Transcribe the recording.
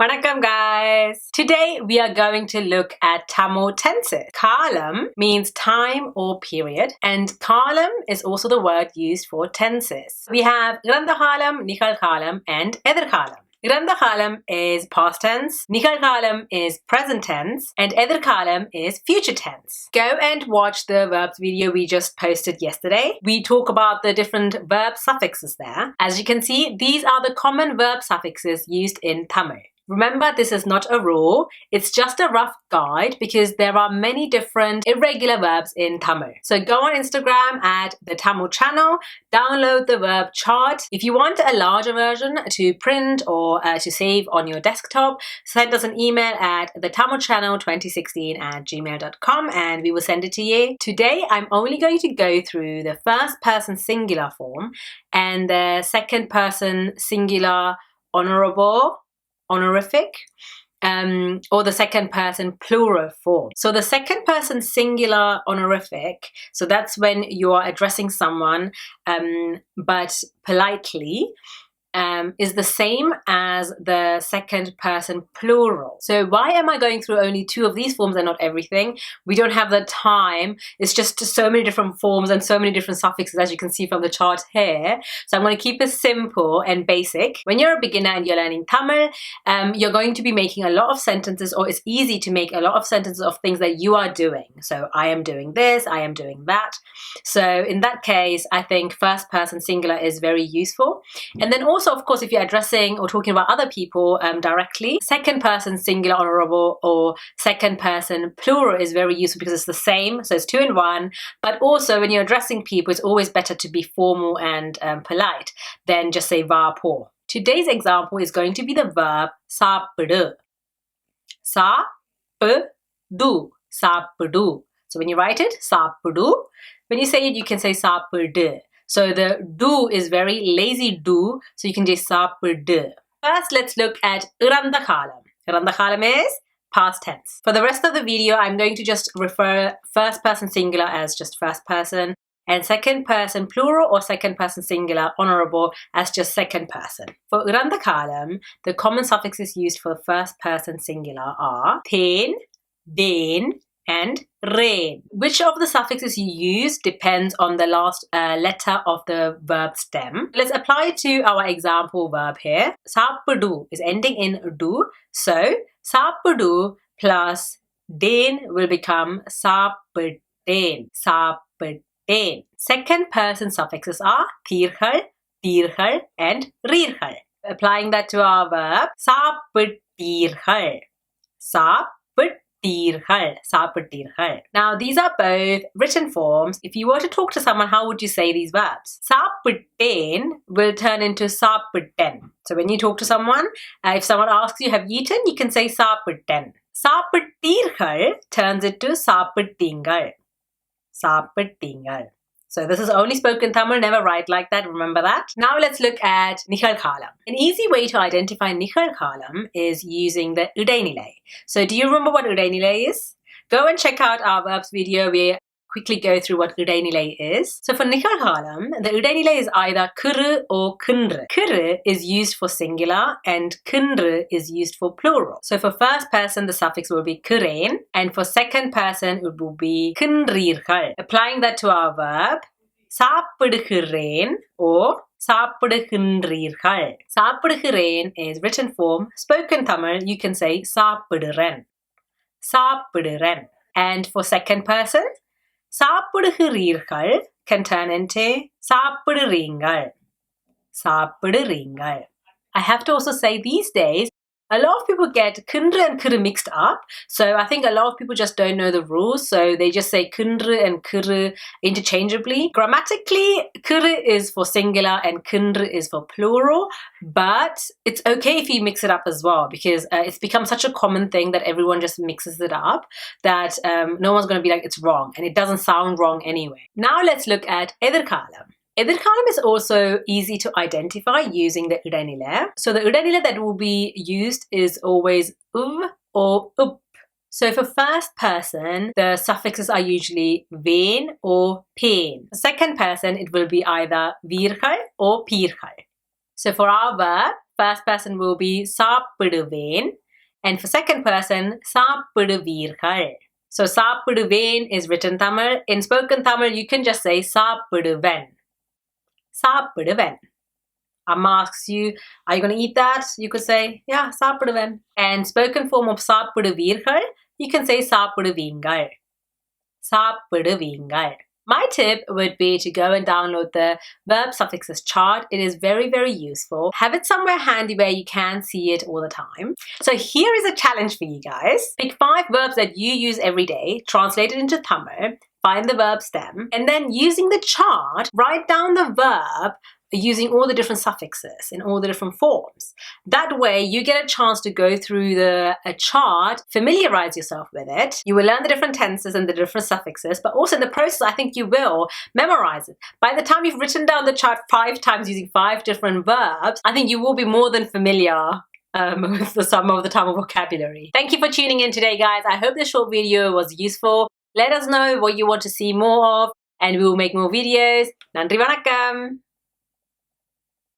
Vanakkam guys! Today we are going to look at Tamil tenses. Kalam means time or period, and kalam is also the word used for tenses. We have iranda kalam, nigalkalam and edirkalam. Iranda kalam is past tense, nigalkalam is present tense, and edirkalam is future tense. Go and watch the verbs video we just posted yesterday. We talk about the different verb suffixes there. As you can see, these are the common verb suffixes used in Tamil. Remember, this is not a rule, it's just a rough guide because there are many different irregular verbs in Tamil. So go on Instagram at the Tamil channel, download the verb chart. If you want a larger version to print or to save on your desktop, send us an email at thetamilchannel2016@gmail.com and we will send it to you. Today, I'm only going to go through the first person singular form and the second person singular honorific, or the second person plural form. So the second person singular honorific, so that's when you are addressing someone but politely, is the same as the second person plural. So why am I going through only two of these forms and not everything? We don't have the time. It's just so many different forms and so many different suffixes, as you can see from the chart here. So I'm going to keep it simple and basic. When you're a beginner and you're learning Tamil, you're going to be making a lot of sentences, or it's easy to make a lot of sentences of things that you are doing. So I am doing this, I am doing that. So in that case, I think first person singular is very useful. And then also, of course, if you're addressing or talking about other people directly, second person singular honorable or second person plural is very useful because it's the same, so it's two in one. But also when you're addressing people, it's always better to be formal and polite than just say va po. Today's example is going to be the verb சாப்பிடு. சாப்பிடு. சாப்பிடு. So when you write it, சாப்பிடு. When you say it, you can say சாப்பிடு. So the do is very lazy do, so you can just சாப்பிடு. First, let's look at iranda kalam. Iranda kalam is past tense. For the rest of the video, I'm going to just refer first person singular as just first person, and second person plural or second person singular honorable as just second person. For iranda kalam, the common suffixes used for first person singular are ten, den, and rain. Which of the suffixes you use depends on the last letter of the verb stem. Let's apply it to our example verb here. சாப்பிடு is ending in du, so சாப்பிடு plus den will become சாப்பிட்டேன். சாப்பிட்டேன். Second person suffixes are தீர்கள், தீர்கள், and ரீர்கள். Applying that to our verb, சாப்பிட்டீர்கள். சாப்பிட்டீர்கள். Now, these are both written forms. If you were to talk to someone, how would you say these verbs? சாப்பிட்டேன் will turn into சாப்பிட்டேன். So when you talk to someone, if someone asks you, have you eaten? You can say சாப்பிட்டேன். சாப்பிட்டீர்கள் turns into சாப்பிட்டீங்கள். சாப்பிட்டீங்கள். So this is only spoken Tamil, never write like that, remember that. Now let's look at nigalkalam. An easy way to identify nigalkalam is using the இடைநிலை. So do you remember what இடைநிலை is? Go and check out our verbs video. We quickly go through what இடைநிலை is. So for nigalkalam, the இடைநிலை is either kuru or kundru. Kuru is used for singular and kundru is used for plural. So for first person, the suffix will be kurén, and for second person, it will be kundrீர்கள். Applying that to our verb, சாப்பிடுகிறேன் or சாப்பிடுகின்றீர்கள். சாப்பிடுகிறேன் is written form. Spoken Tamil, you can say சாப்பிடுறேன். சாப்பிடுறேன். And for second person, சாப்பிடுகிறீர்கள் can turn into சாப்பிடுறீங்கள். சாப்பிடுறீங்கள். I have to also say these days, a lot of people get kundru and kuru mixed up. So I think a lot of people just don't know the rules. So they just say kundru and kuru interchangeably. Grammatically, kuru is for singular and kundru is for plural. But it's okay if you mix it up as well, because it's become such a common thing that everyone just mixes it up that no one's going to be like, it's wrong. And it doesn't sound wrong anyway. Now let's look at edirkalam. Edirkalam is also easy to identify using the இடைநிலை. So the இடைநிலை that will be used is always or up. So for first person, the suffixes are usually ven or pen. Second person, it will be either வீர்கள் or பீர்கள். So for our verb, first person will be சாப்பிடுவேன். And for second person, சாப்பிடுவீர்கள். So சாப்பிடுவேன் is written Tamil. In spoken Tamil, you can just say சாப்பிடுவேன். சாப்பிடுவேன். Amma asks you, are you going to eat that? You could say, yeah, சாப்பிடுவேன். And spoken form of சாப்பிடுவீர்கள், you can say சாப்பிடுவீங்கள். சாப்பிடுவீங்கள். My tip would be to go and download the verb suffixes chart. It is very, very useful. Have it somewhere handy where you can see it all the time. So here is a challenge for you guys. Pick 5 verbs that you use every day, translate it into Tamil, find the verb stem, and then using the chart, write down the verb using all the different suffixes in all the different forms. That way you get a chance to go through a chart, familiarize yourself with it. You will learn the different tenses and the different suffixes, but also in the process I think you will memorize it. By the time you've written down the chart 5 times using 5 different verbs, I think you will be more than familiar with some of the Tamil vocabulary. Thank you for tuning in today, guys. I hope this short video was useful. Let us know what you want to see more of and we will make more videos. Nandri vanakkam!